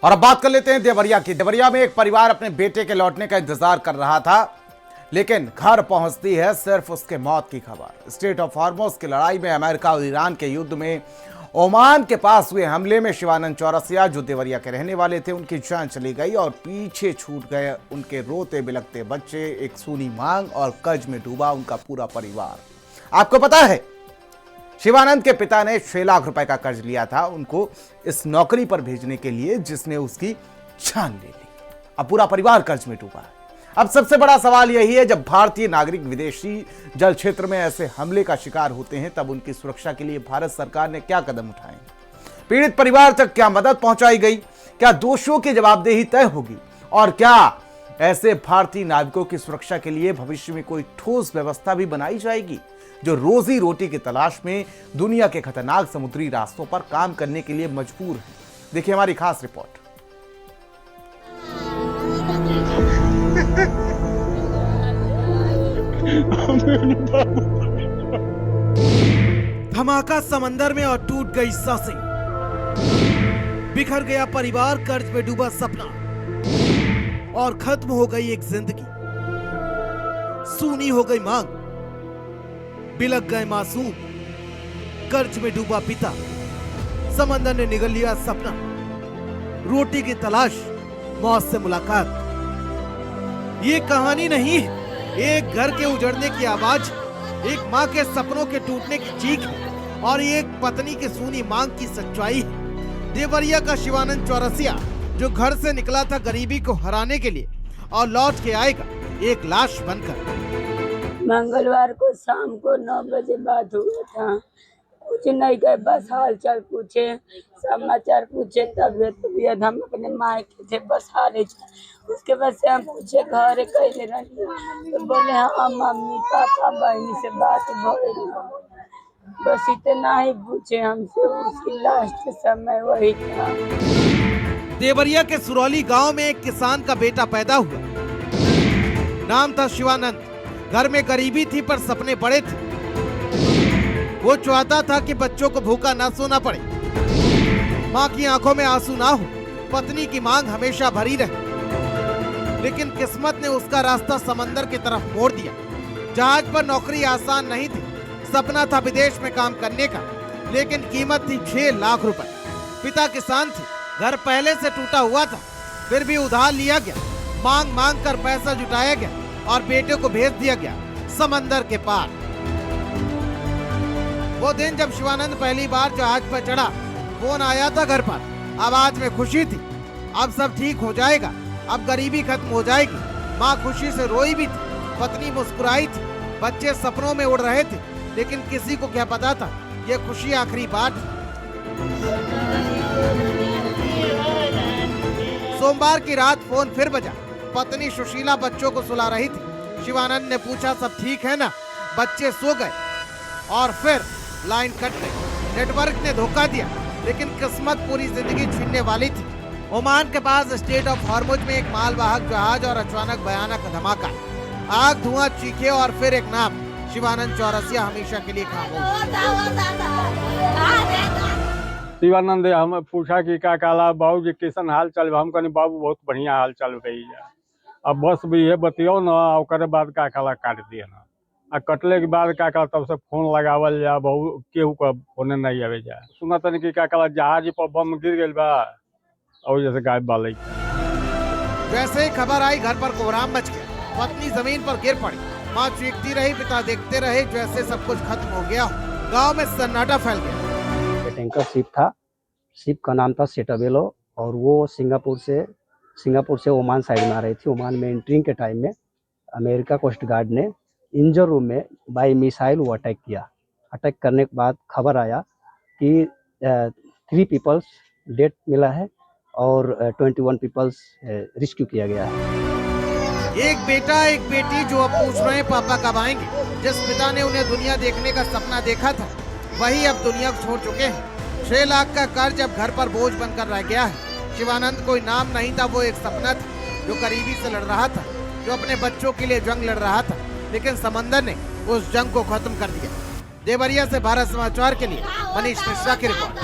और अब बात कर लेते हैं देवरिया की। देवरिया में एक परिवार अपने बेटे के लौटने का इंतजार कर रहा था, लेकिन घर पहुंचती है सिर्फ उसके मौत की खबर। स्ट्रेट ऑफ हॉर्मुज़ की लड़ाई में अमेरिका और ईरान के युद्ध में ओमान के पास हुए हमले में शिवानंद चौरसिया, जो देवरिया के रहने वाले थे, उनकी जान चली गई और पीछे छूट गए उनके रोते बिलखते बच्चे, एक सूनी मांग और कर्ज में डूबा उनका पूरा परिवार। आपको पता है, शिवानंद के पिता ने 6 लाख रुपए का कर्ज लिया था उनको इस नौकरी पर भेजने के लिए, जिसने उसकी जान ले ली। अब पूरा परिवार कर्ज में डूबा है। अब सबसे बड़ा सवाल यही है, जब भारतीय नागरिक विदेशी जल क्षेत्र में ऐसे हमले का शिकार होते हैं, तब उनकी सुरक्षा के लिए भारत सरकार ने क्या कदम उठाए? पीड़ित परिवार तक क्या मदद पहुंचाई गई? क्या दोषियों की जवाबदेही तय होगी? और क्या ऐसे भारतीय नाविकों की सुरक्षा के लिए भविष्य में कोई ठोस व्यवस्था भी बनाई जाएगी, जो रोजी रोटी की तलाश में दुनिया के खतरनाक समुद्री रास्तों पर काम करने के लिए मजबूर हैं? देखिए हमारी खास रिपोर्ट। धमाका समंदर में और टूट गई सांसें, बिखर गया परिवार, कर्ज में डूबा सपना और खत्म हो गई एक जिंदगी। सूनी हो गई मांग, बिलख गए मासूम, कर्ज में डूबा पिता, समंदर ने निगल लिया सपना, रोटी की तलाश, मौत से मुलाकात। ये कहानी नहीं है, एक घर के उजड़ने की आवाज, एक माँ के सपनों के टूटने की चीख और एक पत्नी की सूनी मांग की सच्चाई है। देवरिया का शिवानंद चौरसिया, जो घर से निकला था गरीबी को हराने के लिए और लौट के आएगा एक लाश बनकर। मंगलवार को शाम को 9 बजे बात हुआ था। कुछ नहीं कहे, बस हाल चाल पूछे, समाचार पूछे, तबियत हम अपने मायके थे, बस हाल चाल। उसके बाद से हम पूछे घर कैसे रही, तो बोले हाँ मम्मी पापा बहनी से बात भइल। बस इतना ही पूछे हमसे, उसकी लास्ट समय वही था। देवरिया के सुरौली गांव में एक किसान का बेटा पैदा हुआ। नाम था शिवानंद। घर में गरीबी थी पर सपने बड़े थे। वो चाहता था कि बच्चों को भूखा ना सोना पड़े, माँ की आंखों में आंसू ना हो, पत्नी की मांग हमेशा भरी रहे। लेकिन किस्मत ने उसका रास्ता समंदर की तरफ मोड़ दिया। जहाज पर नौकरी आसान नहीं थी, सपना था विदेश में काम करने का, लेकिन कीमत थी 6 लाख रुपए। पिता किसान थे, घर पहले से टूटा हुआ था, फिर भी उधार लिया गया। मांग मांग कर पैसा जुटाया गया और बेटे को भेज दिया गया समंदर के पार। वो दिन जब शिवानंद पहली बार जहाज पर चढ़ा, फोन आया था घर पर। आवाज में खुशी थी, अब सब ठीक हो जाएगा, अब गरीबी खत्म हो जाएगी। माँ खुशी से रोई भी थी, पत्नी मुस्कुराई थी, बच्चे सपनों में उड़ रहे थे, लेकिन किसी को क्या पता था ये खुशी आखिरी बात। सोमवार की रात फोन फिर बजा। पत्नी सुशीला बच्चों को सुला रही थी। शिवानंद ने पूछा सब ठीक है ना? बच्चे सो गए और फिर लाइन कट गई। नेटवर्क ने धोखा दिया, लेकिन किस्मत पूरी जिंदगी छीनने वाली थी। ओमान के पास स्ट्रेट ऑफ हॉर्मुज़ में एक मालवाहक जहाज और अचानक भयानक धमाका, आग, धुआं, चीखे और फिर एक नाम, शिवानंद चौरसिया हमेशा के लिए खामोश। शिवानंद हम पूछा कि का काला बाबू जी कैसन हाल चाल? हम कहनी बाबू बहुत बढ़िया हाल चाल भैया, अब बस भी ये बतियो ना, ओकरे बाद का काला काट दिए ना। आ कटले के बाद का काला तब से फोन लगावल जा, बहु केहू का फोन नहीं आवे जा। सुना तनी कि का काला जहाज पर बम गिर गइल बा और जैसे गायब बाले। जैसे ही खबर आई, घर पर कोहराम मच गया। पत्नी जमीन पर गिर पड़ी, माँ चीखती रही, पिता देखते रहे, जैसे सब कुछ खत्म हो गया। गाँव में सन्नाटा फैल गया। टैंकर शिप था, शिप का नाम था सेटाबेलो और वो सिंगापुर से ओमान साइड में आ रही थी। ओमान में एंट्रिंग के टाइम में अमेरिका कोस्ट गार्ड ने इंजर रूम में बाई मिसाइल वो अटैक किया। अटैक करने के बाद खबर आया कि 3 पीपल्स डेथ मिला है और 21 पीपल्स रेस्क्यू किया गया है। एक बेटा एक बेटी जो अब पूछ रहे हैं पापा कब आएंगे। जिस पिता ने उन्हें दुनिया देखने का सपना देखा था, वही अब दुनिया को छोड़ चुके हैं। 6 लाख का कर्ज अब घर पर बोझ बनकर रह गया है। शिवानंद कोई नाम नहीं था, वो एक सपना था जो गरीबी से लड़ रहा था, जो अपने बच्चों के लिए जंग लड़ रहा था, लेकिन समंदर ने उस जंग को खत्म कर दिया। देवरिया से भारत समाचार के लिए मनीष मिश्रा की रिपोर्ट।